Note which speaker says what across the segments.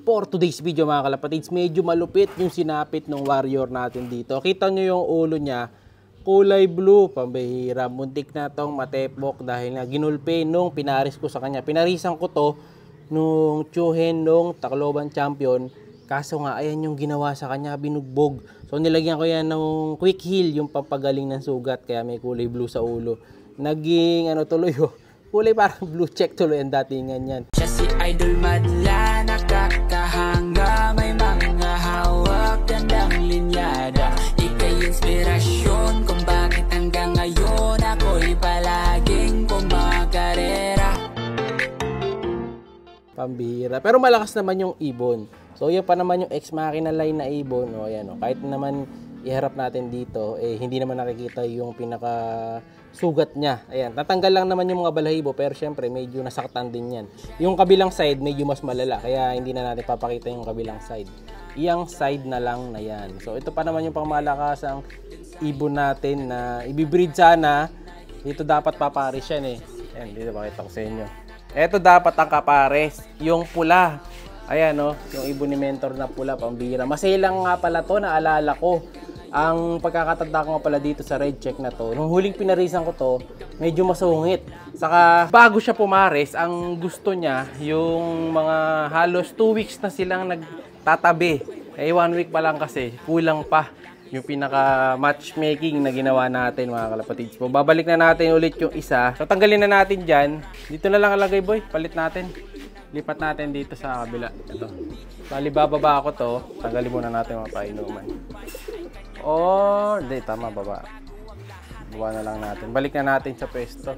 Speaker 1: For today's video mga kalapatids, medyo malupit yung sinapit ng warrior natin dito. Kita nyo yung ulo niya, kulay blue, pambihira. Muntik na tong matepok dahil na ginulpe nung pinaris ko sa kanya. Pinarisan ko to nung Chuhen nung Tacloban champion. Kaso nga, ayan yung ginawa sa kanya, binugbog. So nilagyan ko yan ng quick heal, yung papagaling ng sugat. Kaya may kulay blue sa ulo. Naging ano tuloy kulay parang blue check tuloy ang datingan yan.
Speaker 2: Siya si Idol Madla, nakakahanga, may mga hawak, gandang linyada. Ika'y inspirasyon kung bakit hanggang ngayon ako'y palaging kumakarera.
Speaker 1: Pambihira. Pero malakas naman yung ibon. So yan pa naman yung ex-machina line na ibon. O yan o. Kahit naman iharap natin dito, hindi naman nakikita yung pinaka sugat niya. Ayan, tatanggal lang naman yung mga balahibo pero syempre medyo nasaktan din yan. Yung kabilang side medyo mas malala kaya hindi na natin papakita yung kabilang side. Iyang side na lang na yan. So ito pa naman yung pangmalakasang ibon natin na ibibreed sana. Dito dapat papares yan Ayan, dito pakita ko sa inyo. Ito dapat ang kapares, yung pula. Ayan yung ibon ni Mentor na pula, pambira. Maselang nga pala to, naalala ko. Ang pagkakatanda ko nga pala dito sa red check na to, nung huling pinarisan ko to, medyo masungit. Saka bago siya pumares, ang gusto niya, yung mga halos 2 weeks na silang nagtatabi. 1 week pa lang kasi, kulang pa yung pinaka matchmaking na ginawa natin mga kalapatids po. Babalik na natin ulit yung isa. So tanggalin na natin dyan. Dito na lang alagay boy, palit natin. Lipat natin dito sa kabila. Ito. Bali bababa ako to, tanggalin muna natin mga painuman. Or, hindi, tama, baba. Baba na lang natin. Balik na natin sa pwesto.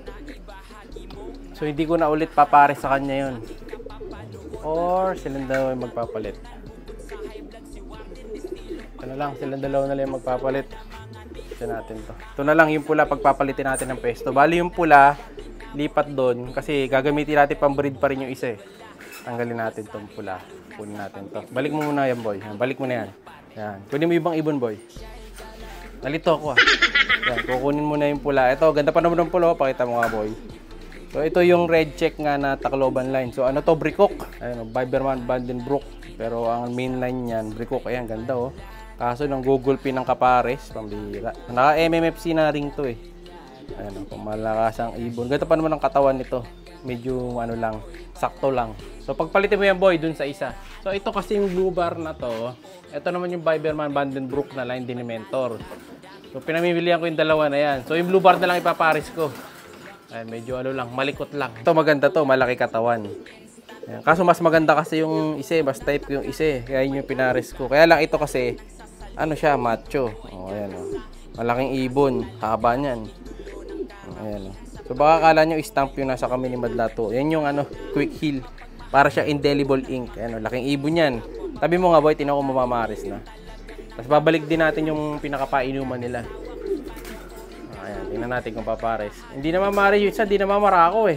Speaker 1: So, hindi ko na ulit papares sa kanya yun. Or, silang dalawa yung magpapalit. Ito na lang, silang dalawa na lang yung magpapalit. Ito natin to. Ito na lang yung pula, pagpapalitin natin ng pwesto. Bali yung pula, lipat doon. Kasi gagamitin natin pang-breed pa rin yung isa Tanggalin natin itong pula. Kunin natin to. Balik mo muna yan, boy. Balik mo na yan. Yan. Kunin mo ibang ibon, boy. Nalito ako Yan, kukunin mo na yung pula. Ito, ganda pa naman ng pula. Pakita mo nga, boy. So, ito yung red check nga na Tacloban line. So, ano to? Bricock. Ayun, Biberman Vandenbroek. Pero ang main line niyan, Bricock. Ayan, ganda Kaso ng Google Pin ng kapares, pambihira. Naka-MMFC na ring to Ayun, kung malakas ang ibon. Ganda pa naman ang katawan nito. Medyo ano lang, sakto lang. So pagpalitin mo yan boy dun sa isa. So ito kasi yung blue bar na to. Ito naman yung Biberman Vandenbroek na line din ni Mentor. So pinamimilihan ko yung dalawa na yan. So yung blue bar na lang ipapares ko. Ayan, medyo ano lang, malikot lang. Ito maganda to, malaki katawan. Ayan. Kaso mas maganda kasi yung isa, mas type yung isa. Kaya yun yung pinares ko. Kaya lang ito kasi, ano siya, macho. Ayan malaking ibon, haba niyan. Ayan So baka akala nyo stamp yung nasa kami ni Madla to. Yan yung quick heal. Para siya indelible ink. Laking ibon yan. Tabi mo nga boy, tinaw ko mamamaris na. Tapos babalik din natin yung pinakapainuman nila. Ayan, tingnan natin kung papares. Hindi na mamari yung isa, hindi na mamarako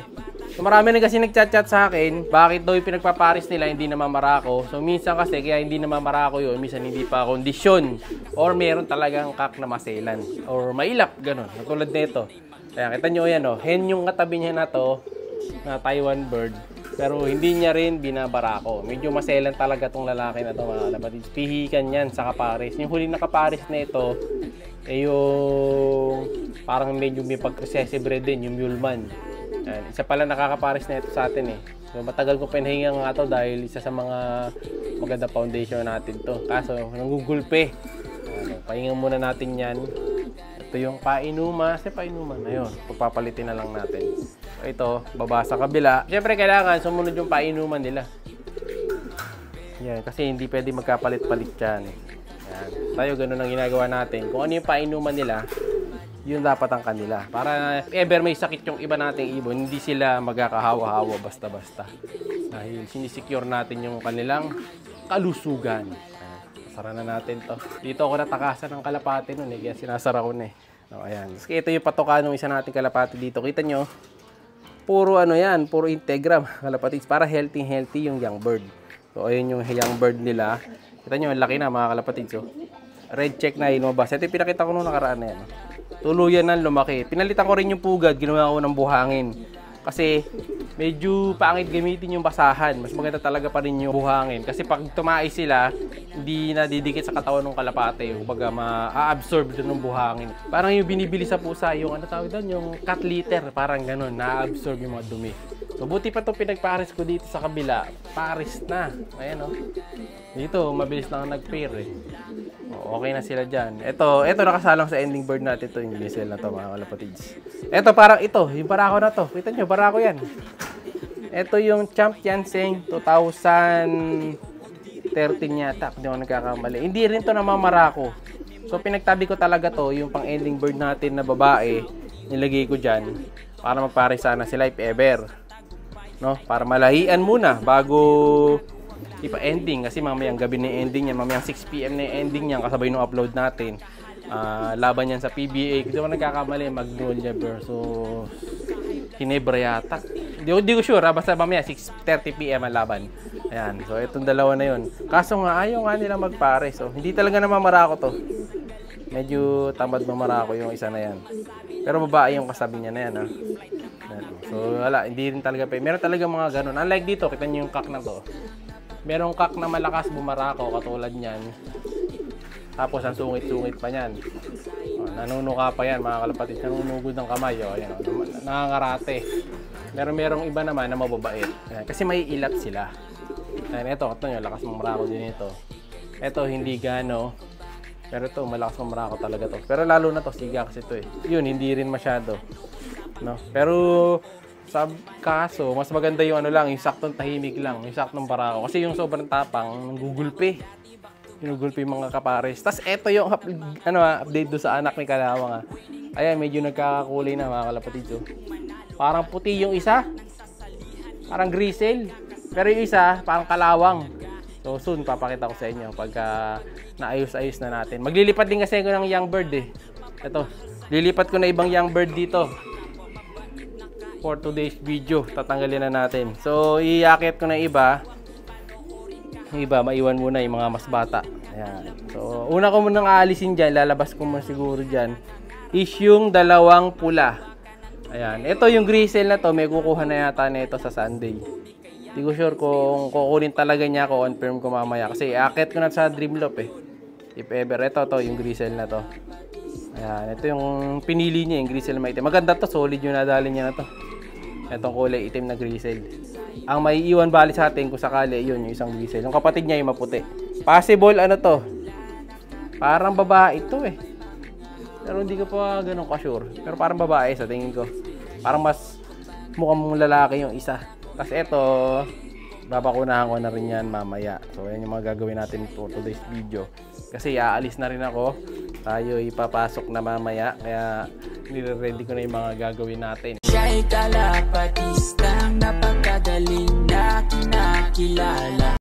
Speaker 1: So marami na kasi nagchat-chat sa akin, bakit daw yung pinagpaparis nila hindi na mamarako. So minsan kasi kaya hindi na mamarako yun, minsan hindi pa kondisyon. Or meron talagang kak na maselan. Or mailap, ganun. Katulad nito. Kaya kita nyo yan hen yung katabi niya na to, na Taiwan bird. Pero hindi niya rin binabarako. Medyo maselan talaga tong lalaki na to mga kalapatids. Pihikan yan sa kapares. Yung huling na kapares na ito, yung parang medyo may pag-recessive red din, yung Muleman. Isa pala nakakapares na ito sa atin So matagal ko pinahinga nga to dahil isa sa mga maganda foundation natin to. Kaso nanggugulpe. Pahinga muna natin yan. Ito yung painuman. Kasi painuman. Ayun, pagpapalitin na lang natin. So, ito, baba sa kabila. Siyempre, kailangan sumunod yung painuman nila. Yan, kasi hindi pwede magkapalit-palit yan. Yan. Tayo, ganun ang ginagawa natin. Kung ano yung painuman nila, yun dapat ang kanila. Para if ever may sakit yung iba nating ibon, hindi sila magkakahawa-hawa basta-basta. Dahil sinisecure natin yung kanilang kalusugan. Sara na natin to. Dito ako natakasan ng kalapati nun kaya sinasara ko na ayan. Kasi ito yung patoka ng isa nating kalapati dito. Kita nyo, puro puro integra kalapati. Para healthy yung young bird. So ayun yung young bird nila. Kita nyo, laki na mga kalapati. So, red check na lumabas. Ito yung pinakita ko nung nakaraan na yan. Tuluyan na lumaki. Pinalitan ko rin yung pugad, ginawa ko ng buhangin. Kasi medyo pangit gamitin yung basahan. Mas maganda talaga pa rin yung buhangin. Kasi pag tumais sila, hindi nadidikit sa katawan ng kalapate. Kumbaga, ma-absorb doon ng buhangin. Parang yung binibili sa pusa, yung ano tawag doon, yung cat litter. Parang ganun, na-absorb yung mga dumi. So, buti pa itong pinagpares ko dito sa kabila. Pares na. Ayan, oh. Dito, mabilis lang nag-pair, eh. Okay na sila dyan. Ito nakasalang sa ending bird natin. Ito yung grizzle na to, mga kalapatids. Ito, parang ito. Yung barako na to. Kita nyo, barako yan. Ito yung Champ Yanseng 2013 yata. Hindi ako nagkakamali. Hindi rin to namamarako. So, pinagtabi ko talaga to. Yung pang ending bird natin na babae. Nilagay ko dyan. Para magpare sana sila if ever. No? Para malahian muna bago ipa-ending. Kasi mamayang gabi na yung ending yan. Mamayang 6 PM na yung ending yan. Kasabay nung upload natin. Laban yan sa PBA. Kasi ako nagkakamali. Magnolia versus Ginebra yata. Hindi ko sure. Basta mamaya 6:30 PM ang laban. Ayan. So, itong dalawa na yun. Kaso nga, ayaw nga nila magpare. So, hindi talaga namamarako to. Medyo tamad mamarako yung isa na yan. Pero babae yung kasabi niya na yan, ha. So, wala. Hindi rin talaga pa. Meron talaga mga ganun. Unlike dito, kita nyo yung kak na to. Merong kak na malakas bumarako, katulad niyan. Tapos, ang sungit-sungit pa niyan. Nanunuka pa yan, mga kalapatid. Nanunugod ng kamay. Ayan, nangangarate. Merong iba naman na mababait. Ayan, kasi may ilat sila. Ayan, ito, ito nyo, lakas mamarako din ito. Ito, hindi gano. Pero ito, malakas mamarako talaga to. Pero lalo na to, siga kasi ito eh. Yun, hindi rin masyado. No? Pero sa kaso, mas maganda yung ano lang, yung saktong tahimik lang, yung saktong barako. Kasi yung sobrang tapang, gugulpi. Ginugulpi yung mga kapares. Tapos eto yung update do sa anak ni Kalawang. Ayan, medyo nagkakakulay na mga kalapatid. Parang puti yung isa. Parang grizzle. Pero yung isa, parang kalawang. So soon, papakita ko sa inyo pagka naayos-ayos na natin. Maglilipat din kasi ako ng young bird eh. Ito, lilipat ko na ibang young bird dito. For today's video, tatanggalin na natin. So, iakit ko na iba. Yung iba, maiwan muna yung mga mas bata. Ayan. So, una ko munang aalisin dyan, lalabas ko muna siguro dyan, is yung dalawang pula. Ayan. Ito yung grizzle na to, may kukuha na yata na ito sa Sunday. Hindi ko sure kung kukunin talaga niya ako, on firm ko mamaya. Kasi iakit ko na sa Dreamloop eh. If ever, ito to, yung grizzle na to. Ayan. Ito yung pinili niya, yung grizzle na maitim. Maganda to, solid yung nadali niya na to. Itong kulay itim na grizzle. Ang may iwan bali sa atin kung sakali, yun yung isang grizzle. Yung kapatid niya yung maputi. Possible ano to? Parang babae ito eh. Pero hindi ko pa ganun ka-sure. Pero parang babae sa tingin ko. Parang mas mukhang lalaki yung isa. Tapos ito, babakunahan ko na rin yan mamaya. So yan yung mga gagawin natin for today's video. Kasi aalis na rin ako. Tayo ipapasok na mamaya. Kaya nire-ready ko na yung mga gagawin natin.
Speaker 2: Siya'y kalapatista.